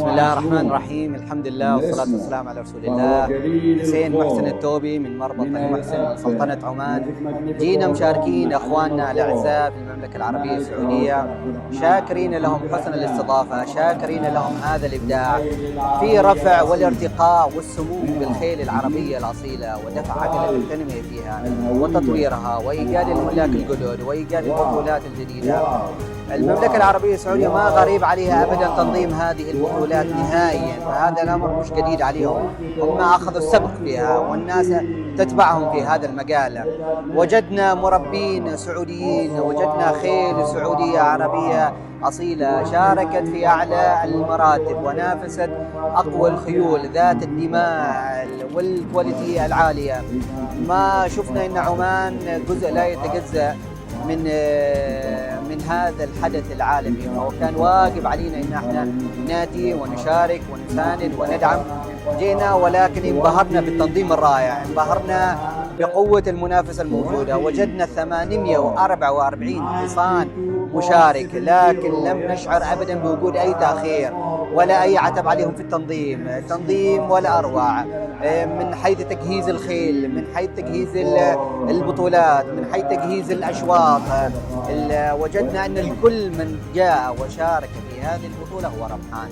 بسم الله الرحمن الرحيم. الحمد لله والصلاة والسلام على رسول الله. حسين محسن التوبي من مربط المحسن من سلطنة عمان. جينا مشاركين أخواننا الأعزاء في المملكة العربية السعودية، شاكرين لهم حسن الاستضافة، شاكرين لهم هذا الإبداع في رفع والارتقاء والسمو بالخيل العربية الأصيلة ودفع عجلة التنمية فيها وتطويرها وإيجاد الملاك الجدد وإيجاد البطولات الجديدة. المملكة العربية السعودية ما غريب عليها أبدا تنظيم هذه البطولات نهائيا، فهذا الأمر مش جديد عليهم، هم أخذوا السبق فيها والناس تتبعهم في هذا المجال. وجدنا مربين سعوديين، وجدنا خيل سعودية عربية أصيلة شاركت في أعلى المراتب ونافست أقوى الخيول ذات الدماء والكواليتي العالية. ما شفنا إن عمان جزء لا يتجزأ من هذا الحدث العالمي، وكان واجب علينا ان احنا ناتي ونشارك ونساند وندعم. جينا ولكن انبهرنا بالتنظيم الرائع، انبهرنا بقوة المنافسة الموجودة. وجدنا 844 حصان مشارك، لكن لم نشعر ابدا بوجود اي تأخير ولا اي عتب عليهم في التنظيم ولا اروع، من حيث تجهيز الخيل، من حيث تجهيز البطولات، من حيث تجهيز الاشواط. وجدنا ان الكل من جاء وشارك في هذه البطولة هو ربحان.